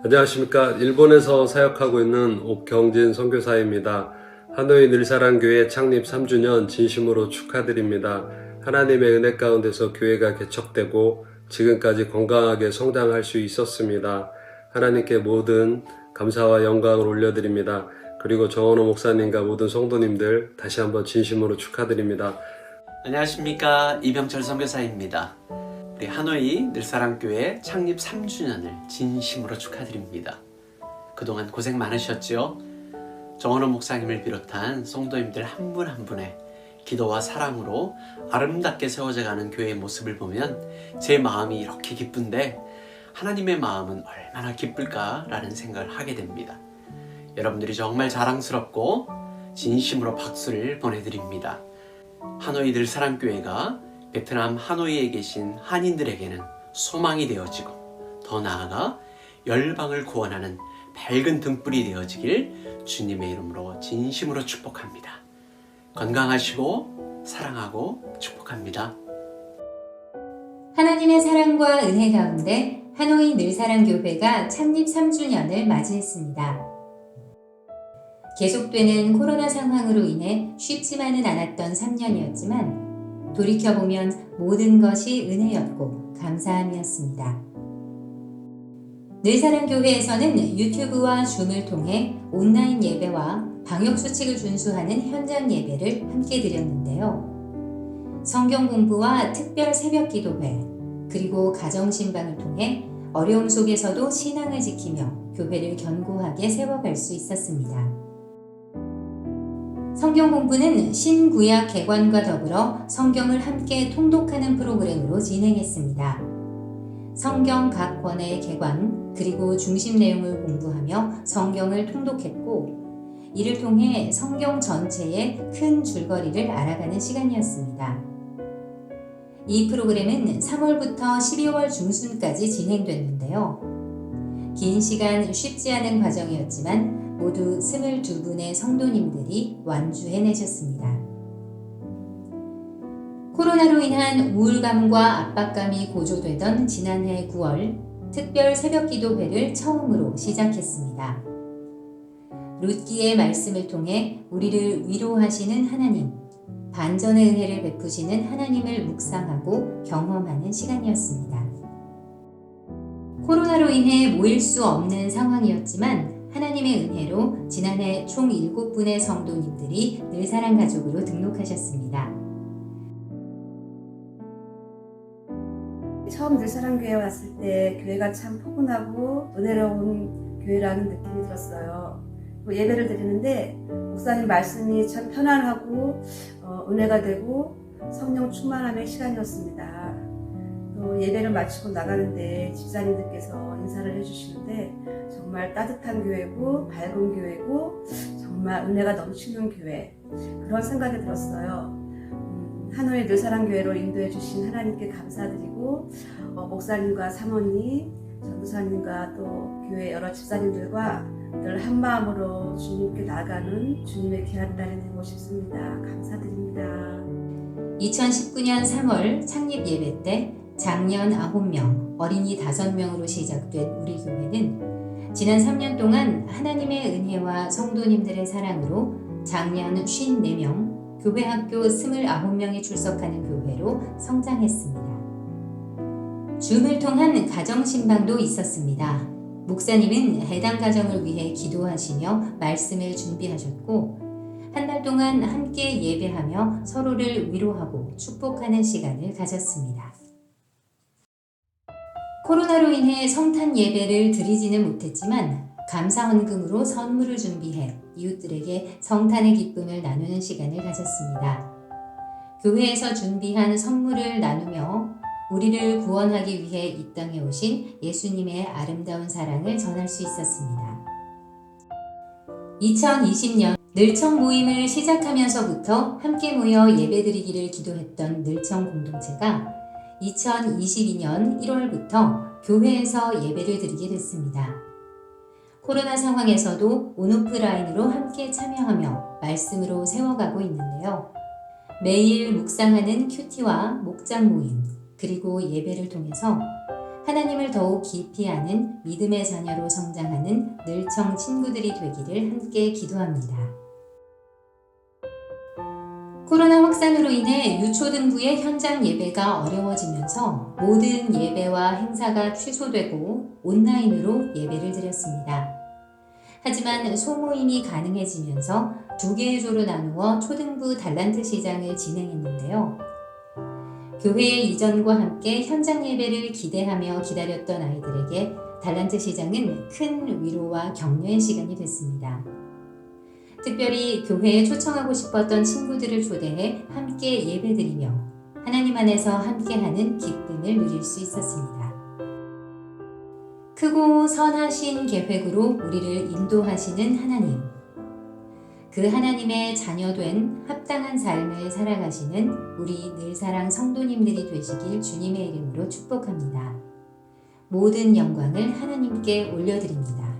안녕하십니까. 일본에서 사역하고 있는 옥경진 선교사입니다. 하노이 늘사랑교회 창립 3주년 진심으로 축하드립니다. 하나님의 은혜 가운데서 교회가 개척되고 지금까지 건강하게 성장할 수 있었습니다. 하나님께 모든 감사와 영광을 올려드립니다. 그리고 정원호 목사님과 모든 성도님들 다시 한번 진심으로 축하드립니다. 안녕하십니까. 이병철 선교사입니다. 우리 하노이 늘사랑교회 창립 3주년을 진심으로 축하드립니다. 그동안 고생 많으셨죠? 정원호 목사님을 비롯한 성도님들 한 분 한 분의 기도와 사랑으로 아름답게 세워져가는 교회의 모습을 보면 제 마음이 이렇게 기쁜데 하나님의 마음은 얼마나 기쁠까라는 생각을 하게 됩니다. 여러분들이 정말 자랑스럽고 진심으로 박수를 보내드립니다. 하노이 늘사랑교회가 베트남 하노이에 계신 한인들에게는 소망이 되어지고 더 나아가 열방을 구원하는 밝은 등불이 되어지길 주님의 이름으로 진심으로 축복합니다. 건강하시고 사랑하고 축복합니다. 하나님의 사랑과 은혜 가운데 하노이 늘사랑교회가 창립 3주년을 맞이했습니다. 계속되는 코로나 상황으로 인해 쉽지만은 않았던 3년이었지만 돌이켜보면 모든 것이 은혜였고 감사함이었습니다. 늘사랑교회에서는 유튜브와 줌을 통해 온라인 예배와 방역수칙을 준수하는 현장 예배를 함께 드렸는데요. 성경 공부와 특별 새벽 기도회, 그리고 가정신방을 통해 어려움 속에서도 신앙을 지키며 교회를 견고하게 세워갈 수 있었습니다. 성경 공부는 신구약 개관과 더불어 성경을 함께 통독하는 프로그램으로 진행했습니다. 성경 각 권의 개관 그리고 중심 내용을 공부하며 성경을 통독했고 이를 통해 성경 전체의 큰 줄거리를 알아가는 시간이었습니다. 이 프로그램은 3월부터 12월 중순까지 진행됐는데요. 긴 시간 쉽지 않은 과정이었지만 모두 22분의 성도님들이 완주해내셨습니다. 코로나로 인한 우울감과 압박감이 고조되던 지난해 9월 특별 새벽 기도회를 처음으로 시작했습니다. 룻기의 말씀을 통해 우리를 위로하시는 하나님, 반전의 은혜를 베푸시는 하나님을 묵상하고 경험하는 시간이었습니다. 코로나로 인해 모일 수 없는 상황이었지만 하나님의 은혜로 지난해 총 7분의 성도님들이 늘사랑 가족으로 등록하셨습니다. 처음 늘사랑교회에 왔을 때 교회가 참 포근하고 은혜로운 교회라는 느낌이 들었어요. 예배를 드리는데 목사님 말씀이 참 편안하고 은혜가 되고 성령 충만함의 시간이었습니다. 또 예배를 마치고 나가는데 집사님들께서 인사를 해주시는데 정말 따뜻한 교회고 밝은 교회고 정말 은혜가 넘치는 교회, 그런 생각이 들었어요. 하노이 늘사랑교회로 인도해 주신 하나님께 감사드리고 목사님과 사모님, 전도사님과 또 교회 여러 집사님들과 늘 한마음으로 주님께 나아가는 주님의 귀한 딸이 되고 싶습니다. 감사드립니다. 2019년 3월 창립 예배 때 장년 9명, 어린이 5명으로 시작된 우리 교회는 지난 3년 동안 하나님의 은혜와 성도님들의 사랑으로 장년 54명, 교회 학교 29명이 출석하는 교회로 성장했습니다. 줌을 통한 가정신방도 있었습니다. 목사님은 해당 가정을 위해 기도하시며 말씀을 준비하셨고 한 달 동안 함께 예배하며 서로를 위로하고 축복하는 시간을 가졌습니다. 코로나로 인해 성탄 예배를 드리지는 못했지만 감사 헌금으로 선물을 준비해 이웃들에게 성탄의 기쁨을 나누는 시간을 가졌습니다. 교회에서 준비한 선물을 나누며 우리를 구원하기 위해 이 땅에 오신 예수님의 아름다운 사랑을 전할 수 있었습니다. 2020년 늘청 모임을 시작하면서부터 함께 모여 예배드리기를 기도했던 늘청 공동체가 2022년 1월부터 교회에서 예배를 드리게 됐습니다. 코로나 상황에서도 온오프라인으로 함께 참여하며 말씀으로 세워가고 있는데요. 매일 묵상하는 큐티와 목장 모임, 그리고 예배를 통해서 하나님을 더욱 깊이 아는 믿음의 자녀로 성장하는 늘청 친구들이 되기를 함께 기도합니다. 코로나 확산으로 인해 유초등부의 현장 예배가 어려워지면서 모든 예배와 행사가 취소되고 온라인으로 예배를 드렸습니다. 하지만 소모임이 가능해지면서 2개의 조로 나누어 초등부 달란트 시장을 진행했는데요. 교회의 이전과 함께 현장 예배를 기대하며 기다렸던 아이들에게 달란트 시장은 큰 위로와 격려의 시간이 됐습니다. 특별히 교회에 초청하고 싶었던 친구들을 초대해 함께 예배드리며 하나님 안에서 함께하는 기쁨을 누릴 수 있었습니다. 크고 선하신 계획으로 우리를 인도하시는 하나님, 그 하나님의 자녀된 합당한 삶을 살아가시는 우리 늘사랑 성도님들이 되시길 주님의 이름으로 축복합니다. 모든 영광을 하나님께 올려드립니다.